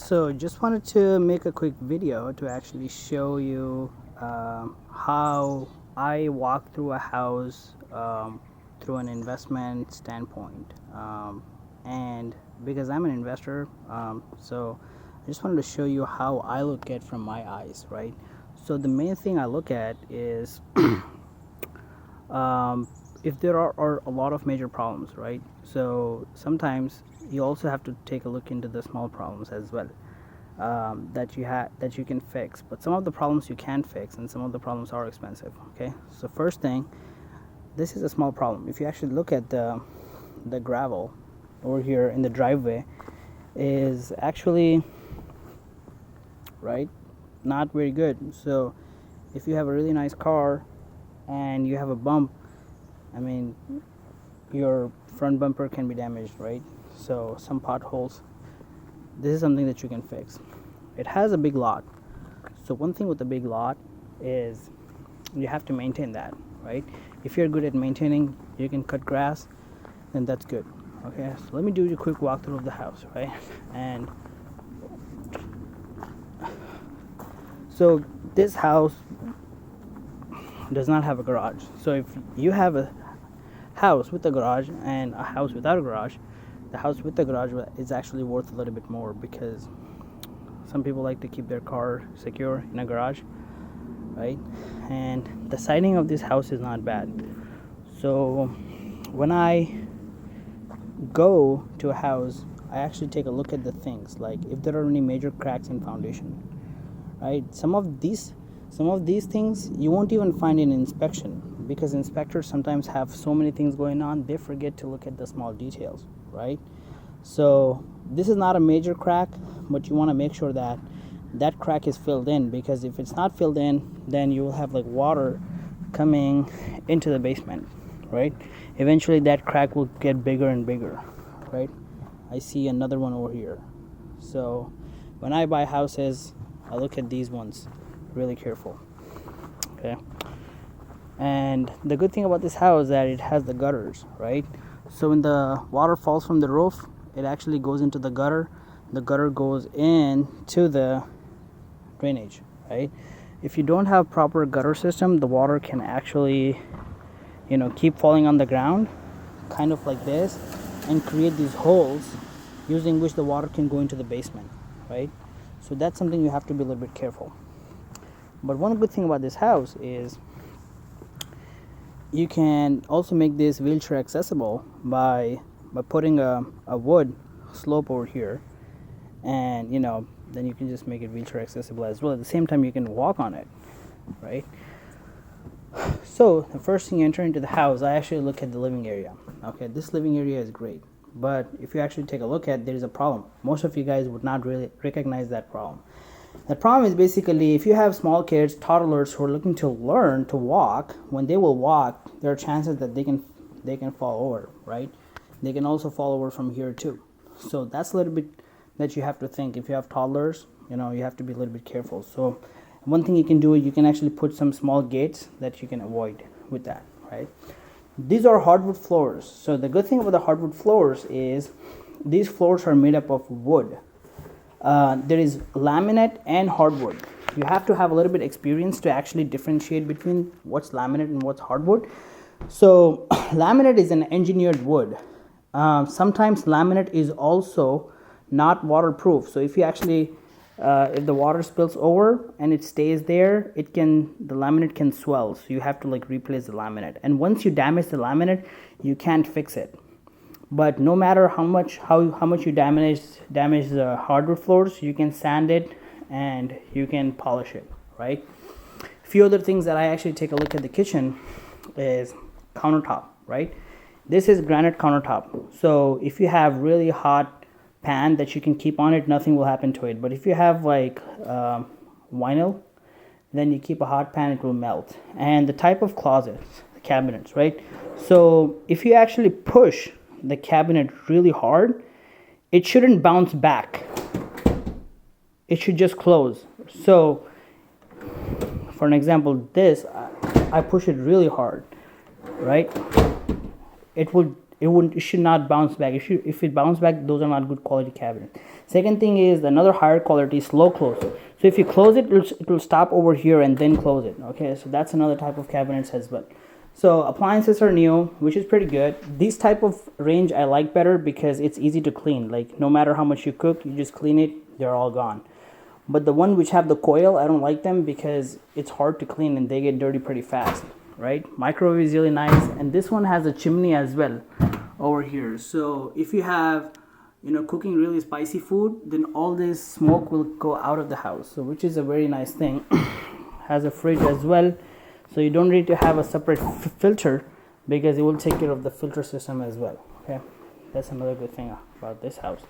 So just wanted to make a quick video to actually show you how I walk through a house through an investment standpoint. And because I'm an investor, so I just wanted to show you how I look at from my eyes, right? So the main thing I look at is if there are a lot of major problems, right? So sometimes you also have to take a look into the small problems as well, that you can fix. But some of the problems you can fix, and some of the problems are expensive. Okay, so first thing, this is a small problem. If you actually look at the gravel over here in the driveway, is actually right not very good. So if you have a really nice car and you have a bump, I mean, your front bumper can be damaged, right? So some potholes, this is something that you can fix. It has a big lot. So one thing with the big lot is you have to maintain that, right? If you're good at maintaining, you can cut grass, then that's good. Okay, so let me do a quick walkthrough of the house, right? And so this house does not have a garage. So if you have a house with a garage and a house without a garage, the house with the garage is actually worth a little bit more, because some people like to keep their car secure in a garage, right? And the siding of this house is not bad. So when I go to a house, I actually take a look at the things, like if there are any major cracks in foundation, right? Some of these things you won't even find in inspection, because inspectors sometimes have so many things going on, they forget to look at the small details, right? So this is not a major crack, but you want to make sure that that crack is filled in, because if it's not filled in, then you will have like water coming into the basement, right? Eventually that crack will get bigger and bigger, right? I see another one over here. So when I buy houses, I look at these ones really careful. Okay, and the good thing about this house is that it has the gutters, right? So when the water falls from the roof, it actually goes into the gutter. The gutter goes into the drainage, right? If you don't have proper gutter system, the water can actually, keep falling on the ground, kind of like this, and create these holes using which the water can go into the basement, right? So that's something you have to be a little bit careful. But one good thing about this house is you can also make this wheelchair accessible by putting a wood slope over here, and then you can just make it wheelchair accessible as well. At the same time, you can walk on it, right? So the first thing you enter into the house, I actually look at the living area. Okay, this living area is great, but if you actually take a look at, there is a problem. Most of you guys would not really recognize that problem. The problem is basically, if you have small kids, toddlers who are looking to learn to walk, when they will walk, there are chances that they can fall over, right? They can also fall over from here too. So that's a little bit that you have to think. If you have toddlers, you have to be a little bit careful. So one thing you can do is you can actually put some small gates that you can avoid with that, right? These are hardwood floors. So the good thing about the hardwood floors is these floors are made up of wood. There is laminate and hardwood. You have to have a little bit experience to actually differentiate between what's laminate and what's hardwood. So laminate is an engineered wood. Sometimes laminate is also not waterproof. So if you actually if the water spills over and it stays there, the laminate can swell. So you have to replace the laminate. And once you damage the laminate, you can't fix it. But no matter how much you damage the hardwood floors, you can sand it and you can polish it, right? A few other things that I actually take a look at the kitchen is countertop, right? This is granite countertop. So if you have really hot pan that you can keep on it, nothing will happen to it. But if you have vinyl, then you keep a hot pan, it will melt. And the type of closets, the cabinets, right? So if you actually push the cabinet really hard, it shouldn't bounce back. It should just close. So for an example, this, I push it really hard, right? It it should not bounce back. If it bounce back, those are not good quality cabinets. Second thing is another higher quality slow close. So if you close it, it will stop over here and then close it. Okay, so that's another type of cabinets as well. So appliances are new, which is pretty good. This type of range I like better because it's easy to clean. Like no matter how much you cook, you just clean it, they're all gone. But the one which have the coil, I don't like them because it's hard to clean and they get dirty pretty fast, right? Microwave is really nice, and this one has a chimney as well over here. So if you have, cooking really spicy food, then all this smoke will go out of the house. So which is a very nice thing. Has a fridge as well, so you don't need to have a separate filter because it will take care of the filter system as well. Okay, that's another good thing about this house.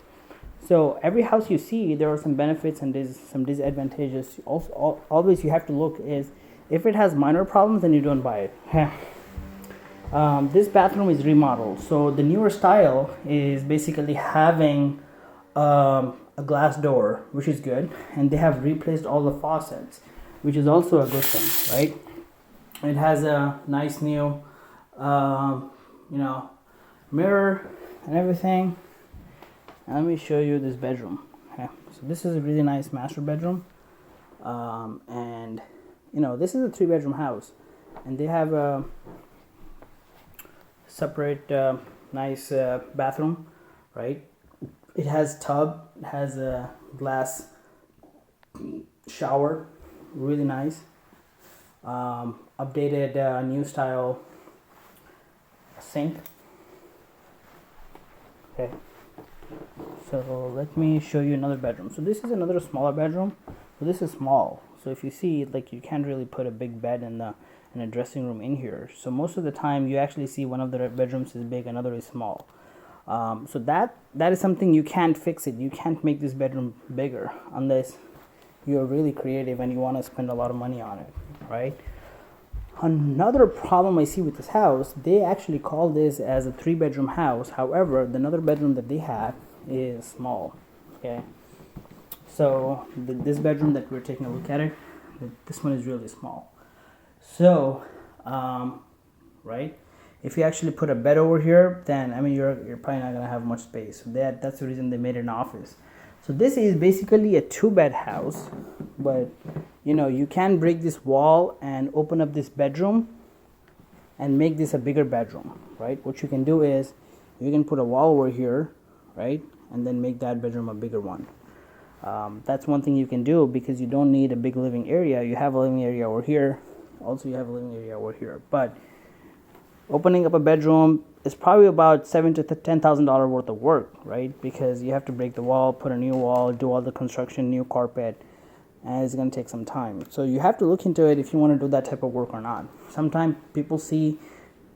So every house you see, there are some benefits and there's some disadvantages. Also, always you have to look is if it has minor problems, then you don't buy it. This bathroom is remodeled. So the newer style is basically having a glass door, which is good, and they have replaced all the faucets, which is also a good thing, right? It has a nice new, mirror and everything. And let me show you this bedroom. Okay, so this is a really nice master bedroom, and this is a 3-bedroom house, and they have a separate nice bathroom, right? It has tub, it has a glass shower, really nice. Updated new style sink. Okay, so let me show you another bedroom. So this is another smaller bedroom. So this is small, so if you see, like, you can't really put a big bed in a dressing room in here. So most of the time you actually see one of the bedrooms is big, another is small. So that is something you can't fix it. You can't make this bedroom bigger unless you're really creative and you want to spend a lot of money on it, right? Another problem I see with this house, they actually call this as a 3-bedroom house. However, the another bedroom that they have is small. Okay, so this bedroom that we're taking a look at it, this one is really small. So right, if you actually put a bed over here, then you're probably not gonna have much space. So that's the reason they made an office. So this is basically a 2-bed house, but you can break this wall and open up this bedroom and make this a bigger bedroom, right? What you can do is you can put a wall over here, right, and then make that bedroom a bigger one. That's one thing you can do because you don't need a big living area. You have a living area over here, also you have a living area over here, but opening up a bedroom is probably about $7,000 to $10,000 worth of work, right? Because you have to break the wall, put a new wall, do all the construction, new carpet, and it's going to take some time. So you have to look into it if you want to do that type of work or not. Sometimes people see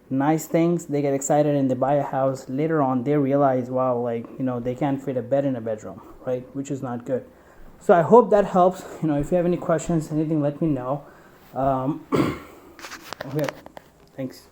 nice things, they get excited and they buy a house. Later on they realize, wow, they can't fit a bed in a bedroom, right? Which is not good. So I hope that helps. If you have any questions, anything, let me know. Okay, thanks.